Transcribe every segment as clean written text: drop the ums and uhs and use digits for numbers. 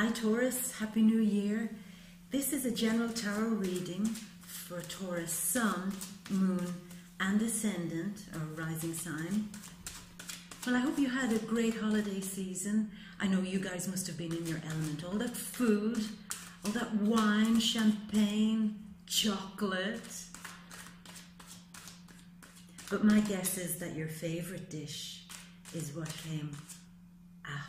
Hi Taurus, Happy New Year. This is a general tarot reading for Taurus Sun, Moon and Ascendant or rising sign. Well, I hope you had a great holiday season. I know you guys must have been in your element. All that food, all that wine, champagne, chocolate. But my guess is that your favorite dish is what came after.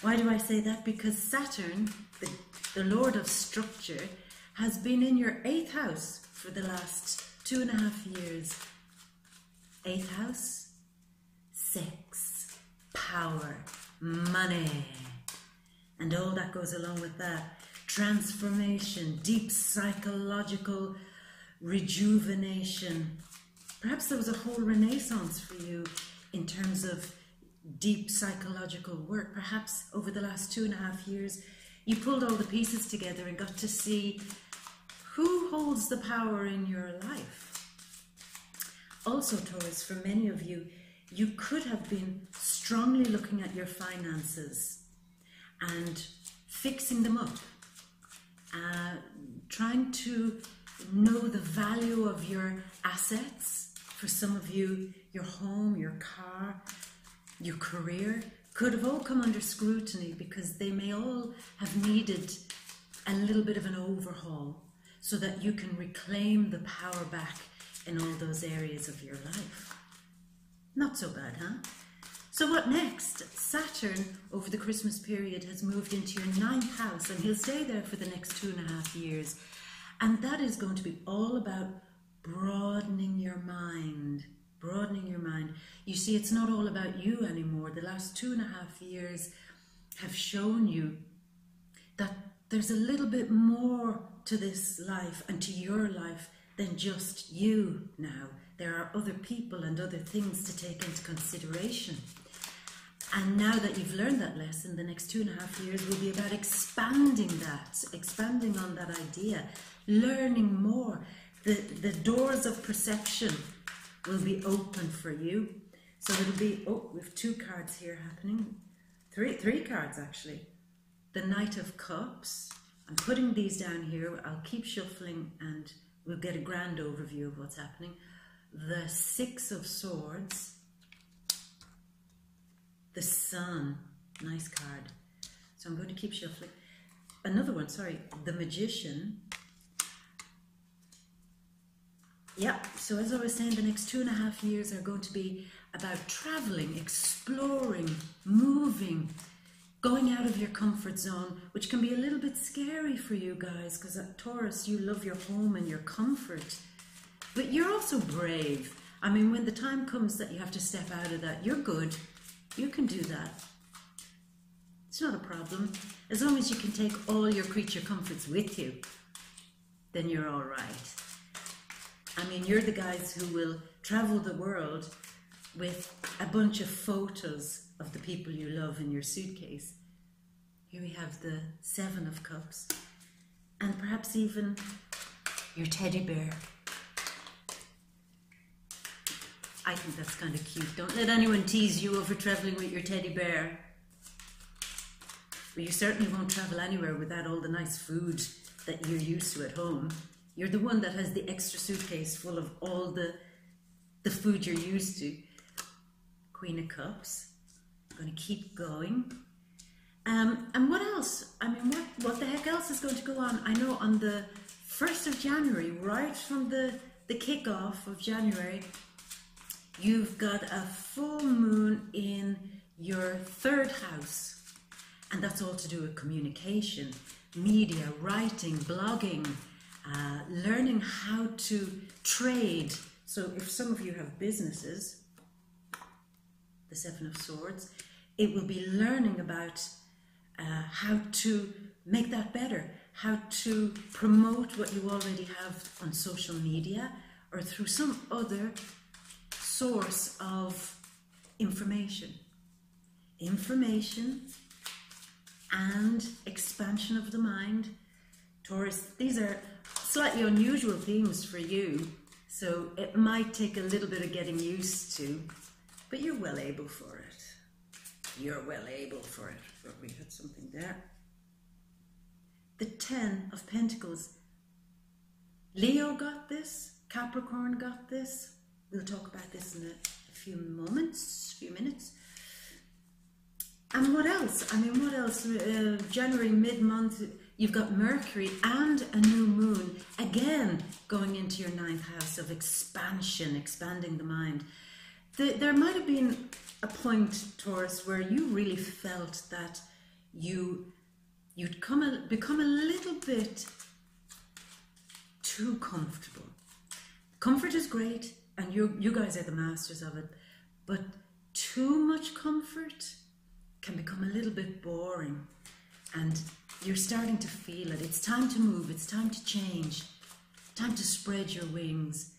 Why do I say that? Because Saturn, the Lord of Structure, has been in your 8th house for the last 2.5 years. 8th house, sex, power, money, and all that goes along with that. Transformation, deep psychological rejuvenation. Perhaps there was a whole renaissance for you in terms of deep psychological work. Perhaps over the last 2.5 years, you pulled all the pieces together and got to see who holds the power in your life. Also, Taurus, for many of you, you could have been strongly looking at your finances and fixing them up, trying to know the value of your assets. For some of you, your home, your car, your career could have all come under scrutiny because they may all have needed a little bit of an overhaul so that you can reclaim the power back in all those areas of your life. Not so bad, huh? So what next? Saturn, over the Christmas period, has moved into your 9th house, and he'll stay there for the next 2.5 years. And that is going to be all about broadening your mind. Broadening your mind. You see, it's not all about you anymore. The last 2.5 years have shown you that there's a little bit more to this life and to your life than just you now. There are other people and other things to take into consideration. And now that you've learned that lesson, the next 2.5 years will be about expanding that, expanding on that idea, learning more. The doors of perception will be open for you. So it'll be, oh, we have 2 cards here happening. Three cards actually. The Knight of Cups. I'm putting these down here. I'll keep shuffling and we'll get a grand overview of what's happening. The 6 of Swords. The Sun. Nice card. So I'm going to keep shuffling. Another one, sorry. The Magician. Yeah, so as I was saying, the next 2.5 years are going to be about traveling, exploring, moving, going out of your comfort zone, which can be a little bit scary for you guys, because at Taurus, you love your home and your comfort. But you're also brave. I mean, when the time comes that you have to step out of that, you're good. You can do that. It's not a problem. As long as you can take all your creature comforts with you, then you're all right. I mean, you're the guys who will travel the world with a bunch of photos of the people you love in your suitcase. Here we have the 7 of Cups, and perhaps even your teddy bear. I think that's kind of cute. Don't let anyone tease you over traveling with your teddy bear. But you certainly won't travel anywhere without all the nice food that you're used to at home. You're the one that has the extra suitcase full of all the food you're used to. Queen of Cups. I'm going to keep going. And what else? I mean, what the heck else is going to go on? I know on the 1st of January, right from the kickoff of January, you've got a full moon in your 3rd house. And that's all to do with communication, media, writing, blogging, learning how to trade. So if some of you have businesses, the 7 of Swords, it will be learning about how to make that better, how to promote what you already have on social media or through some other source of information. Information and expansion of the mind. Taurus, these are slightly unusual themes for you, so it might take a little bit of getting used to, but you're well able for it. you're well able for it. But we had something there. The 10 of Pentacles. Leo got this. Capricorn got this. We'll talk about this in a few minutes. And what else? I mean, what else? January, mid-month, you've got Mercury and a new moon, again, going into your 9th house of expansion, expanding the mind. There might have been a point, Taurus, where you really felt that you'd become a little bit too comfortable. Comfort is great, and you guys are the masters of it, but too much comfort can become a little bit boring, and you're starting to feel it. It's time to move, it's time to change, time to spread your wings.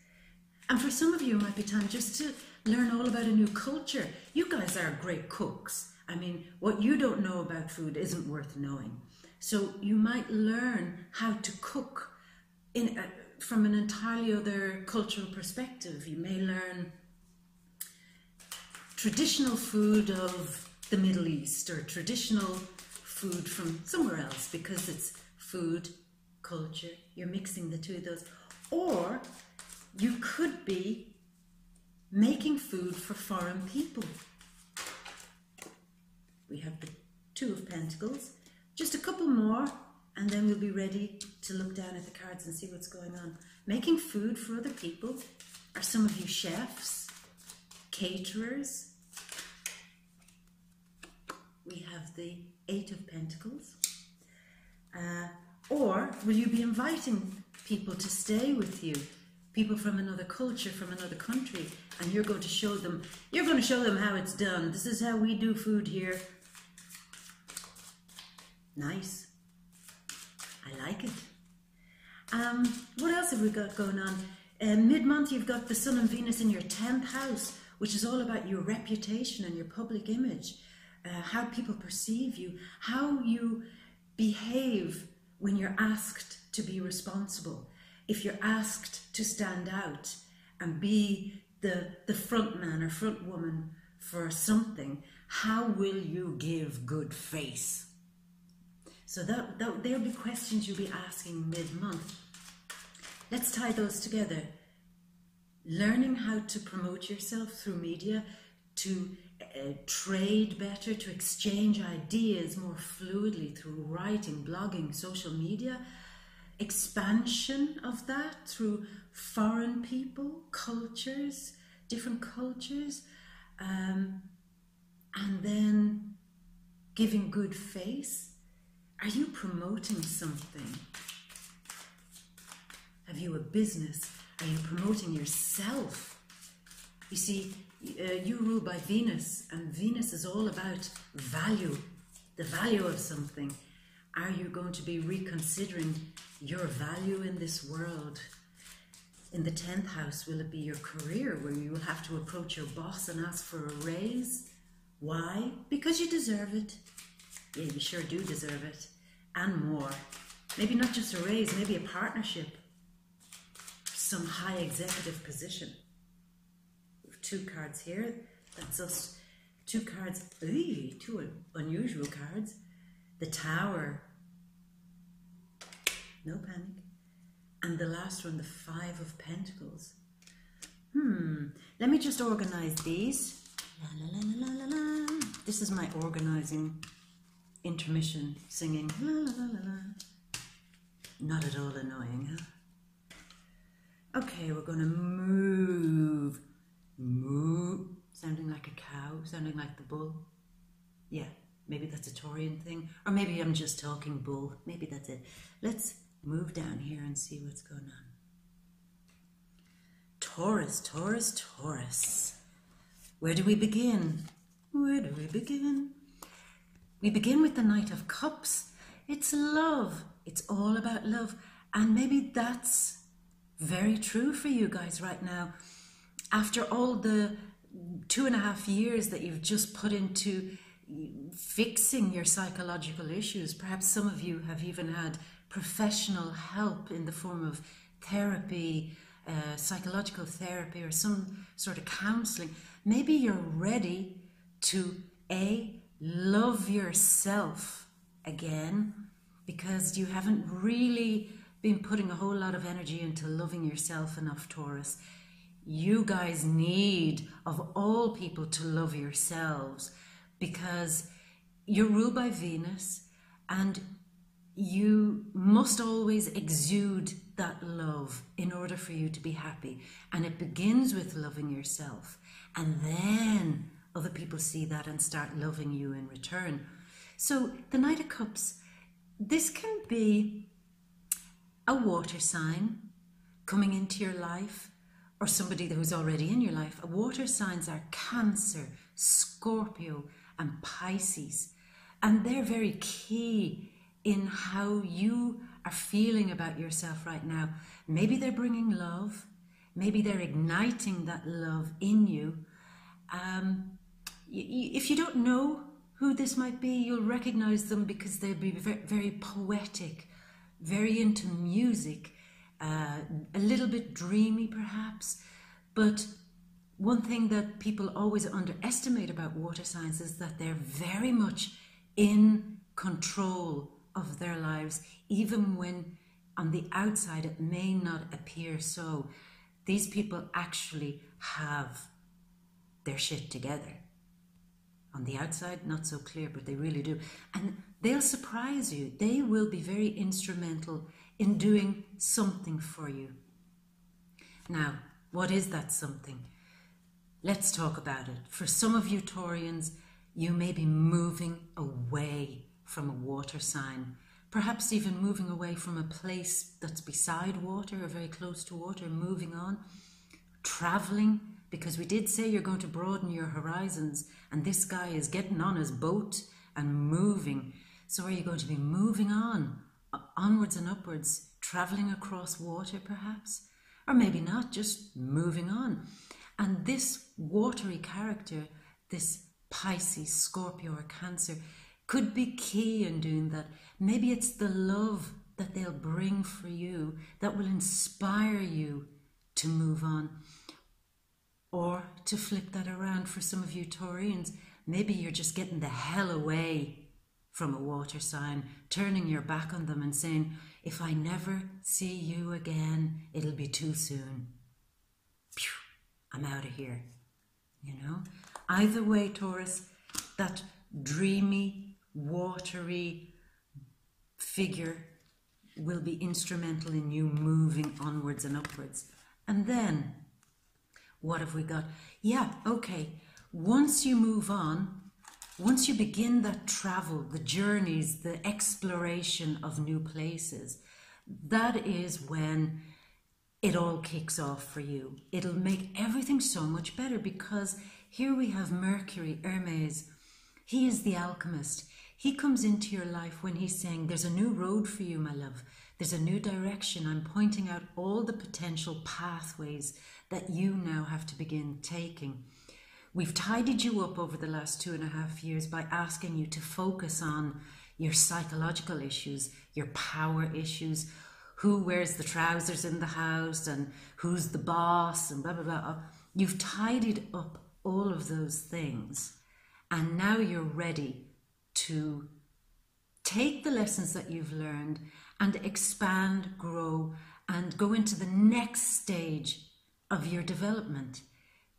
And for some of you, it might be time just to learn all about a new culture. You guys are great cooks. I mean, what you don't know about food isn't worth knowing. So you might learn how to cook from an entirely other cultural perspective. You may learn traditional food of the Middle East or traditional food from somewhere else, because it's food, culture, you're mixing the two of those. Or you could be making food for foreign people. We have the 2 of Pentacles. Just a couple more, and then we'll be ready to look down at the cards and see what's going on. Making food for other people. Are some of you chefs, caterers? We have the 8 of Pentacles. Or will you be inviting people to stay with you? People from another culture, from another country, and you're going to show them how it's done. This is how we do food here. Nice. I like it. What else have we got going on? Mid-month, you've got the Sun and Venus in your 10th house, which is all about your reputation and your public image, how people perceive you, how you behave when you're asked to be responsible. If you're asked to stand out and be the front man or front woman for something, how will you give good face? So there'll be questions you'll be asking mid-month. Let's tie those together. Learning how to promote yourself through media, to trade better, to exchange ideas more fluidly through writing, blogging, social media. Expansion of that through foreign people, cultures, different cultures, and then giving good face. Are you promoting something? Have you a business? Are you promoting yourself? You see, you rule by Venus, and Venus is all about value, the value of something. Are you going to be reconsidering your value in this world? In the 10th house, will it be your career, where you will have to approach your boss and ask for a raise? Why? Because you deserve it. Yeah, you sure do deserve it. And more. Maybe not just a raise, maybe a partnership. Some high executive position. We have 2 cards here. That's us. 2 cards. Ooh, 2 unusual cards. The Tower. No panic. And the last one, the 5 of Pentacles. Let me just organize these. La, la, la, la, la, la. This is my organizing intermission singing. La, la, la, la, la. Not at all annoying, huh? Okay, we're going to move. Moo. Sounding like a cow, sounding like the bull. Yeah, maybe that's a Taurian thing. Or maybe I'm just talking bull. Maybe that's it. Let's move down here and see what's going on. Taurus, Taurus, Taurus. Where do we begin? Where do we begin? We begin with the Knight of Cups. It's love. It's all about love. And maybe that's very true for you guys right now. After all the 2.5 years that you've just put into fixing your psychological issues, perhaps some of you have even had professional help in the form of therapy, psychological therapy, or some sort of counseling. Maybe you're ready to A, love yourself again, because you haven't really been putting a whole lot of energy into loving yourself enough, Taurus. You guys need, of all people, to love yourselves, because you're ruled by Venus and you must always exude that love in order for you to be happy. And it begins with loving yourself, and then other people see that and start loving you in return. So the Knight of Cups, this can be a water sign coming into your life, or somebody who's already in your life. Water signs are Cancer, Scorpio, and Pisces. And they're very key in how you are feeling about yourself right now. Maybe they're bringing love. Maybe they're igniting that love in you. If you don't know who this might be, you'll recognize them because they'll be very, very poetic, very into music, a little bit dreamy perhaps. But one thing that people always underestimate about water signs is that they're very much in control of their lives, even when on the outside it may not appear so. These people actually have their shit together. On the outside, not so clear, but they really do. And they'll surprise you. They will be very instrumental in doing something for you. Now, what is that something? Let's talk about it. For some of you Taurians, you may be moving away from a water sign, perhaps even moving away from a place that's beside water or very close to water, moving on, traveling, because we did say you're going to broaden your horizons, and this guy is getting on his boat and moving. So are you going to be moving on, onwards and upwards, traveling across water perhaps? Or maybe not, just moving on. And this watery character, this Pisces, Scorpio or Cancer, could be key in doing that. Maybe it's the love that they'll bring for you that will inspire you to move on. Or to flip that around for some of you Taurians, maybe you're just getting the hell away from a water sign, turning your back on them and saying, if I never see you again, it'll be too soon. Phew, I'm out of here. You know? Either way, Taurus, that dreamy, watery figure will be instrumental in you moving onwards and upwards. And then, what have we got? Yeah, okay. Once you move on, once you begin that travel, the journeys, the exploration of new places, that is when it all kicks off for you. It'll make everything so much better, because here we have Mercury, Hermes. He is the alchemist. He comes into your life when he's saying, there's a new road for you, my love. There's a new direction. I'm pointing out all the potential pathways that you now have to begin taking. We've tidied you up over the last 2.5 years by asking you to focus on your psychological issues, your power issues, who wears the trousers in the house and who's the boss and blah, blah, blah. You've tidied up all of those things, and now you're ready to take the lessons that you've learned and expand, grow, and go into the next stage of your development.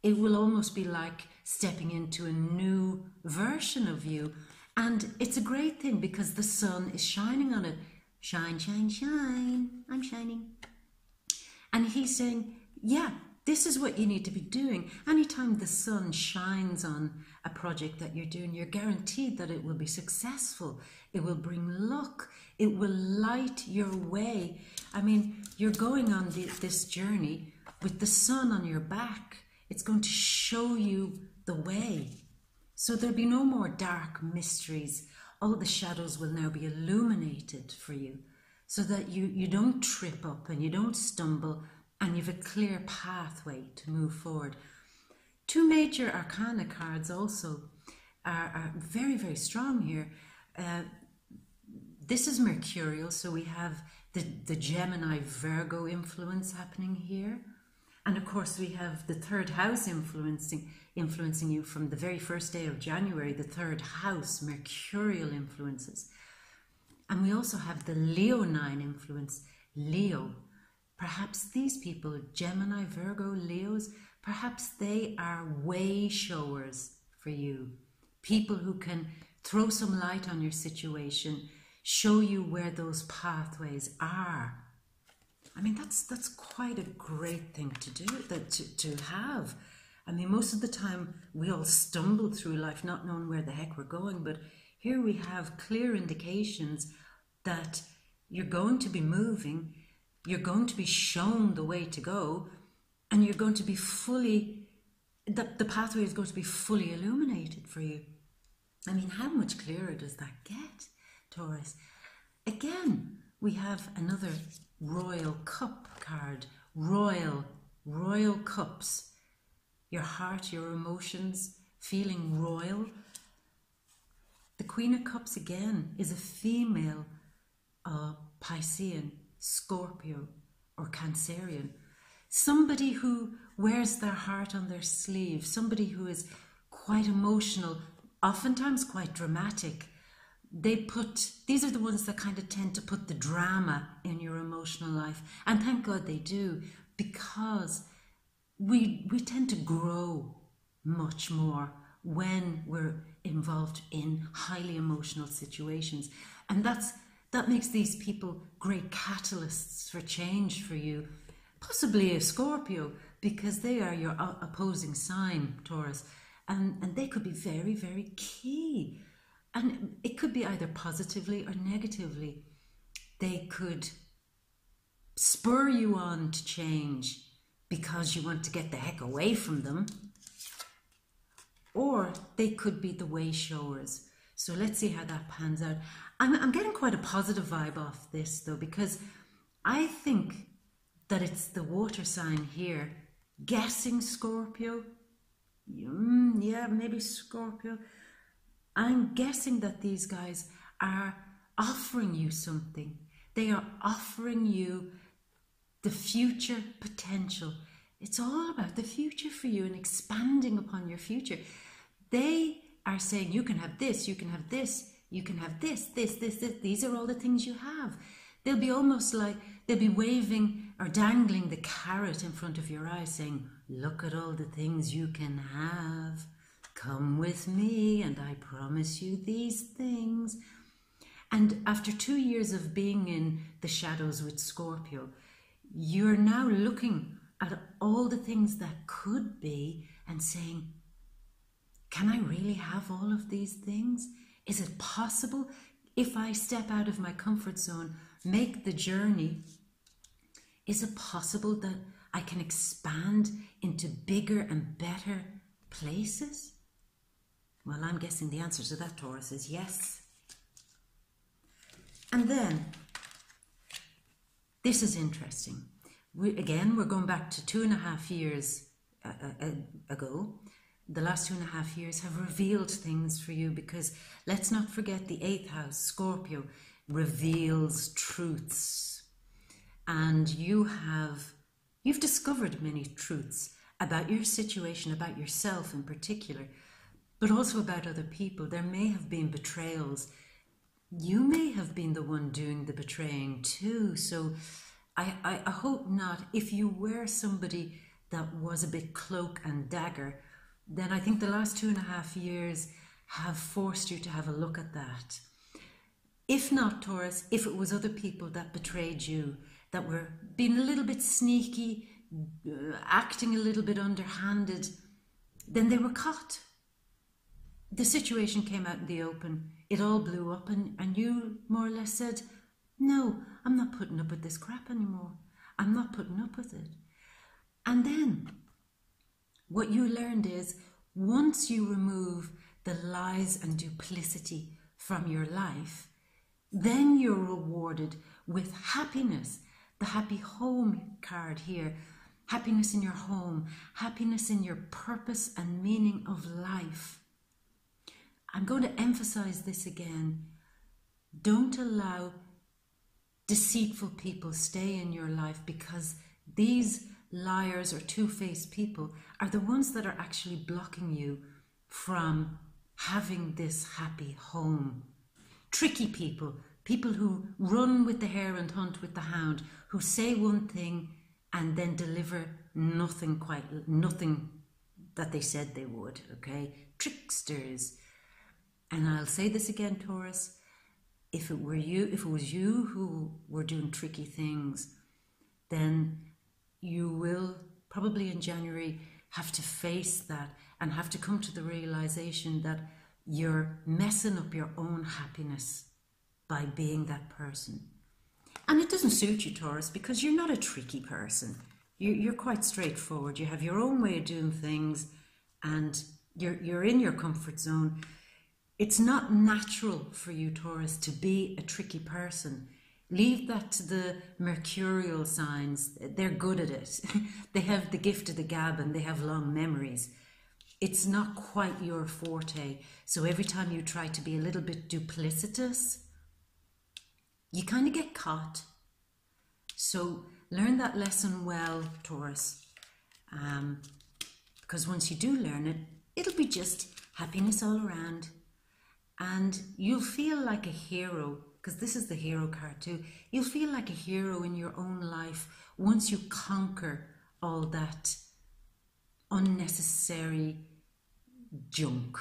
It will almost be like stepping into a new version of you. And it's a great thing because the sun is shining on it. Shine, shine, shine. I'm shining. And he's saying, yeah, this is what you need to be doing. Anytime the sun shines on a project that you're doing, you're guaranteed that it will be successful. It will bring luck. It will light your way. I mean, you're going on this journey with the sun on your back. It's going to show you the way. So there'll be no more dark mysteries. All the shadows will now be illuminated for you, so that you don't trip up and you don't stumble, and you have a clear pathway to move forward. 2 major arcana cards also are very, very strong here. This is Mercurial, so we have the Gemini Virgo influence happening here. And of course, we have the third house influencing you from the very first day of January, the third house, mercurial influences. And we also have the Leonine influence, Leo. Perhaps these people, Gemini, Virgo, Leos, perhaps they are way showers for you. People who can throw some light on your situation, show you where those pathways are. I mean, that's quite a great thing to do, to have. I mean, most of the time we all stumble through life not knowing where the heck we're going, but here we have clear indications that you're going to be moving, you're going to be shown the way to go, and you're going to be fully, the pathway is going to be fully illuminated for you. I mean, how much clearer does that get, Taurus? Again, we have another Royal Cup card. Royal Cups. Your heart, your emotions, feeling royal. The Queen of Cups again is a female Piscean, Scorpio or Cancerian. Somebody who wears their heart on their sleeve. Somebody who is quite emotional, oftentimes quite dramatic. These are the ones that kind of tend to put the drama in your emotional life. And thank God they do, because we tend to grow much more when we're involved in highly emotional situations. And that makes these people great catalysts for change for you. Possibly a Scorpio, because they are your opposing sign, Taurus. And they could be very, very key. And it could be either positively or negatively. They could spur you on to change because you want to get the heck away from them. Or they could be the way showers. So let's see how that pans out. I'm getting quite a positive vibe off this though, because I think that it's the water sign here. Guessing Scorpio. Yeah, maybe Scorpio. I'm guessing that these guys are offering you something. They are offering you the future potential. It's all about the future for you and expanding upon your future. They are saying you can have this, you can have this, you can have this. These are all the things you have. They'll be almost like they'll be waving or dangling the carrot in front of your eyes saying, look at all the things you can have. Come with me and I promise you these things. And after 2 years of being in the shadows with Scorpio, you're now looking at all the things that could be and saying, can I really have all of these things? Is it possible if I step out of my comfort zone, make the journey? Is it possible that I can expand into bigger and better places? Well, I'm guessing the answer to that, Taurus, is yes. And then, this is interesting. We're going back to 2.5 years ago. The last 2.5 years have revealed things for you, because let's not forget the 8th house, Scorpio, reveals truths. And you've discovered many truths about your situation, about yourself in particular, but also about other people. There may have been betrayals. You may have been the one doing the betraying too. So I hope not. If you were somebody that was a bit cloak and dagger, then I think the last 2.5 years have forced you to have a look at that. If not, Taurus, if it was other people that betrayed you, that were being a little bit sneaky, acting a little bit underhanded, then they were caught. The situation came out in the open. It all blew up, and you more or less said, no, I'm not putting up with this crap anymore. I'm not putting up with it. And then what you learned is, once you remove the lies and duplicity from your life, then you're rewarded with happiness. The happy home card here. Happiness in your home. Happiness in your purpose and meaning of life. I'm going to emphasize this again. Don't allow deceitful people stay in your life, because these liars or two-faced people are the ones that are actually blocking you from having this happy home. Tricky people, people who run with the hare and hunt with the hound, who say one thing and then deliver nothing that they said they would, okay? Tricksters. And I'll say this again, Taurus, if it was you who were doing tricky things, then you will probably in January have to face that and have to come to the realization that you're messing up your own happiness by being that person. And it doesn't suit you, Taurus, because you're not a tricky person. You're quite straightforward. You have your own way of doing things and you're in your comfort zone. It's not natural for you, Taurus, to be a tricky person. Leave that to the mercurial signs. They're good at it. They have the gift of the gab and they have long memories. It's not quite your forte. So every time you try to be a little bit duplicitous, you kind of get caught. So learn that lesson well, Taurus. Because once you do learn it, it'll be just happiness all around. And you'll feel like a hero, because this is the hero card too. You'll feel like a hero in your own life once you conquer all that unnecessary junk.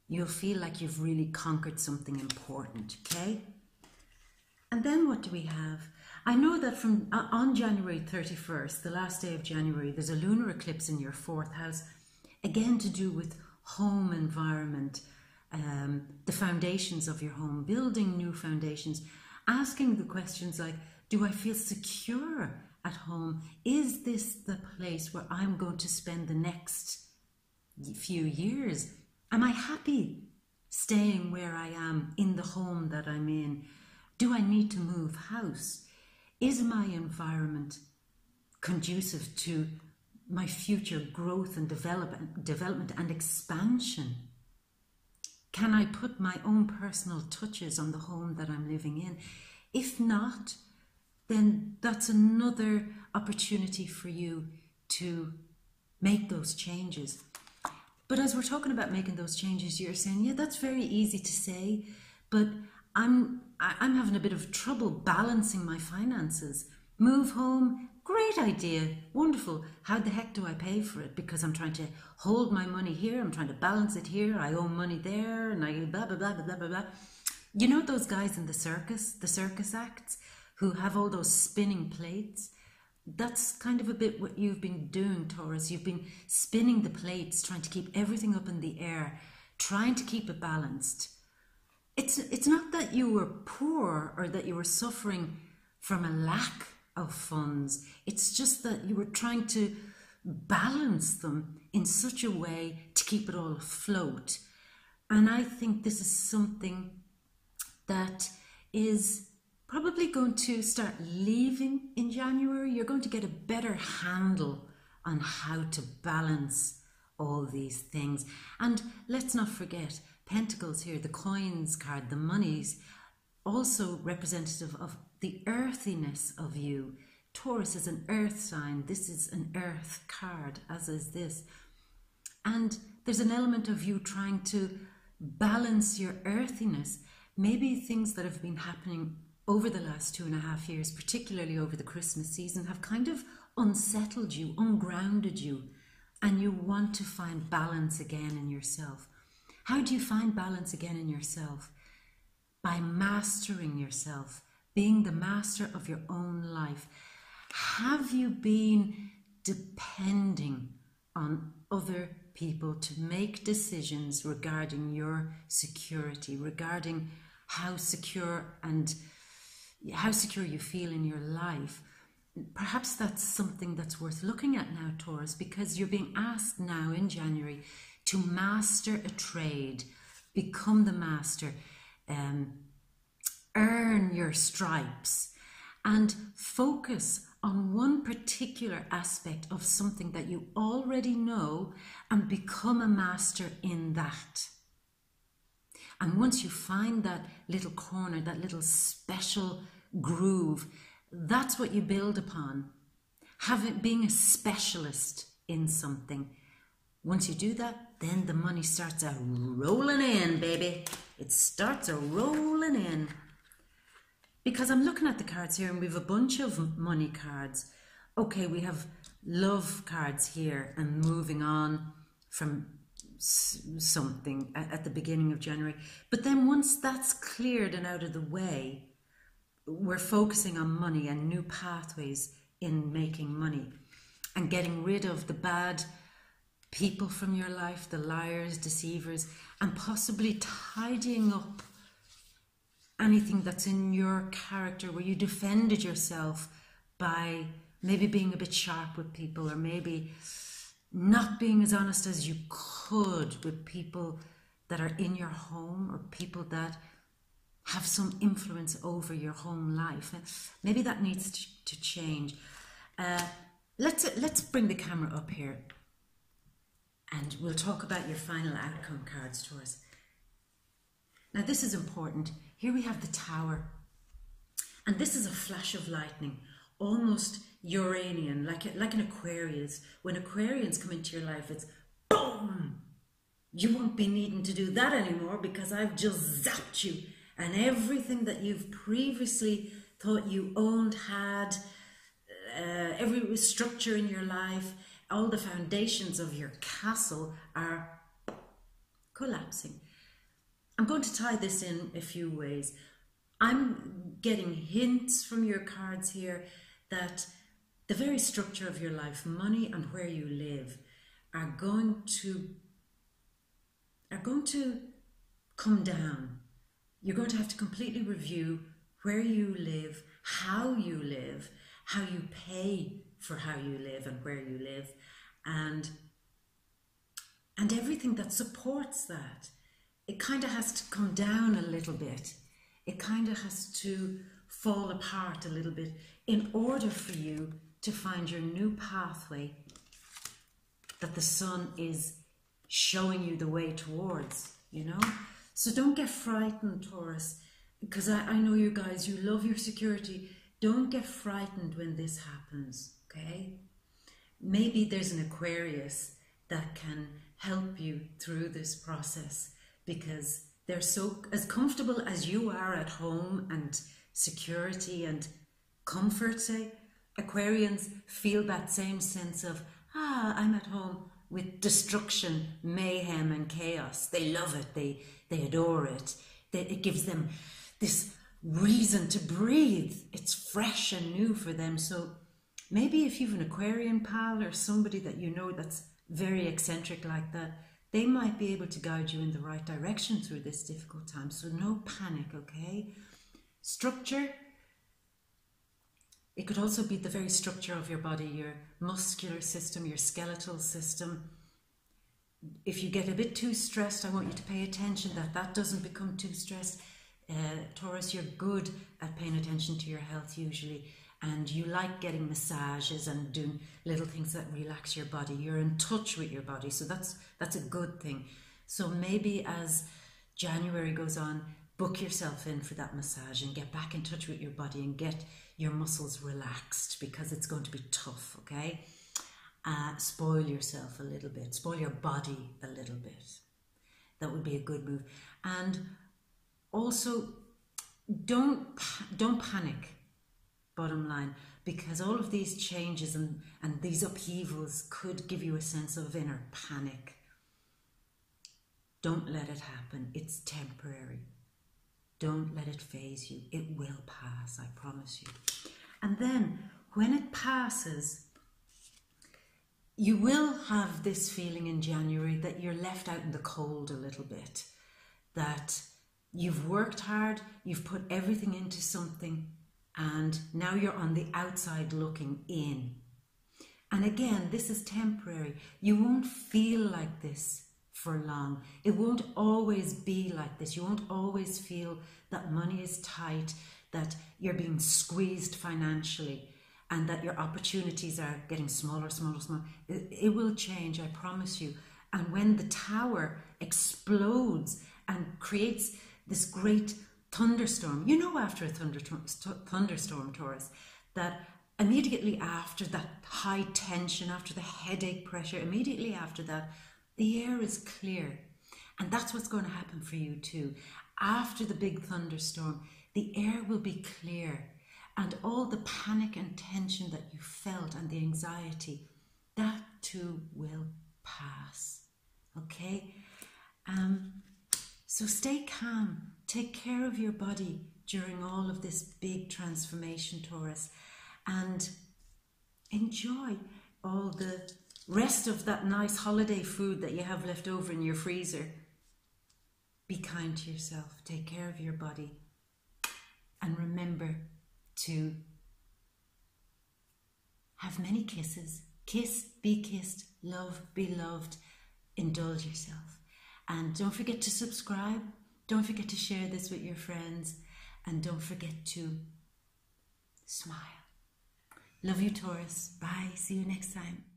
You'll feel like you've really conquered something important, okay? And then what do we have? I know that from on January 31st, the last day of January, there's a lunar eclipse in your 4th house, again to do with home environment, the foundations of your home, building new foundations, asking the questions like, do I feel secure at home? Is this the place where I'm going to spend the next few years? Am I happy staying where I am in the home that I'm in? Do I need to move house? Is my environment conducive to my future growth and development and expansion? Can I put my own personal touches on the home that I'm living in? If not, then that's another opportunity for you to make those changes. But as we're talking about making those changes, you're saying, yeah, that's very easy to say, but I'm having a bit of trouble balancing my finances. Move home, great idea, wonderful. How the heck do I pay for it? Because I'm trying to hold my money here, I'm trying to balance it here, I owe money there, and I blah, blah, blah, blah, blah, blah. You know those guys in the circus acts, who have all those spinning plates? That's kind of a bit what you've been doing, Taurus. You've been spinning the plates, trying to keep everything up in the air, trying to keep it balanced. It's not that you were poor or that you were suffering from a lack of funds. It's just that you were trying to balance them in such a way to keep it all afloat. And I think this is something that is probably going to start leaving in January. You're going to get a better handle on how to balance all these things. And let's not forget, Pentacles here, the coins card, the monies, also representative of the earthiness of you. Taurus is an earth sign. This is an earth card, as is this. And there's an element of you trying to balance your earthiness. Maybe things that have been happening over the last 2.5 years, particularly over the Christmas season, have kind of unsettled you, ungrounded you, and you want to find balance again in yourself. How do you find balance again in yourself? By mastering yourself, being the master of your own life. Have you been depending on other people to make decisions regarding your security, regarding how secure you feel in your life? Perhaps that's something that's worth looking at now, Taurus, because you're being asked now in January to master a trade, become the master, earn your stripes, and focus on one particular aspect of something that you already know and become a master in that. And once you find that little corner, that little special groove, that's what you build upon. being a specialist in something. Once you do that, then the money starts a rolling in, baby. It starts a rolling in. Because I'm looking at the cards here and we have a bunch of money cards. Okay, we have love cards here and moving on from something at the beginning of January. But then once that's cleared and out of the way, we're focusing on money and new pathways in making money and getting rid of the bad people from your life, the liars, deceivers, and possibly tidying up anything that's in your character where you defended yourself by maybe being a bit sharp with people, or maybe not being as honest as you could with people that are in your home, or people that have some influence over your home life. Maybe that needs to change. Let's bring the camera up here and we'll talk about your final outcome cards, Taurus. Now this is important. Here we have the Tower, and this is a flash of lightning, almost Uranian, like an Aquarius. When Aquarians come into your life, it's boom! You won't be needing to do that anymore because I've just zapped you, and everything that you've previously thought you owned, had, every structure in your life, all the foundations of your castle are collapsing. I'm going to tie this in a few ways. I'm getting hints from your cards here that the very structure of your life, money and where you live, are going to come down. You're going to have to completely review where you live, how you pay for how you live and where you live, and everything that supports that. It kind of has to come down a little bit. It kind of has to fall apart a little bit in order for you to find your new pathway that the sun is showing you the way towards, you know? So don't get frightened, Taurus, because I know you guys, you love your security. Don't get frightened when this happens, okay? Maybe there's an Aquarius that can help you through this process, because they're so as comfortable as you are at home and security and comfort, say. Aquarians feel that same sense of, I'm at home, with destruction, mayhem and chaos. They love it, they adore it. It gives them this reason to breathe. It's fresh and new for them. So maybe if you've an Aquarian pal or somebody that you know that's very eccentric like that, they might be able to guide you in the right direction through this difficult time. So no panic, okay? Structure. It could also be the very structure of your body, your muscular system, your skeletal system. If you get a bit too stressed, I want you to pay attention that doesn't become too stressed. Taurus, you're good at paying attention to your health usually, and you like getting massages and doing little things that relax your body. You're in touch with your body, so that's a good thing. So maybe as January goes on, book yourself in for that massage and get back in touch with your body and get your muscles relaxed, because it's going to be tough, okay? Spoil yourself a little bit, spoil your body a little bit. That would be a good move. And also, don't panic, bottom line, because all of these changes and these upheavals could give you a sense of inner panic. Don't let it happen. It's temporary. Don't let it faze you. It will pass, I promise you. And then when it passes, you will have this feeling in January that you're left out in the cold a little bit, that you've worked hard, you've put everything into something, and now you're on the outside looking in. And again, this is temporary. You won't feel like this for long. It won't always be like this. You won't always feel that money is tight, that you're being squeezed financially, and that your opportunities are getting smaller. It will change, I promise you. And when the Tower explodes and creates this great thunderstorm, you know, after a thunderstorm, Taurus, that immediately after that high tension, after the headache pressure, immediately after that, the air is clear. And that's what's going to happen for you too. After the big thunderstorm, the air will be clear, and all the panic and tension that you felt and the anxiety, that too will pass. Okay? So stay calm. Take care of your body during all of this big transformation, Taurus, and enjoy all the rest of that nice holiday food that you have left over in your freezer. Be kind to yourself. Take care of your body. And remember to have many kisses. Kiss, be kissed. Love, be loved. Indulge yourself. And don't forget to subscribe. Don't forget to share this with your friends. And don't forget to smile. Love you, Taurus. Bye. See you next time.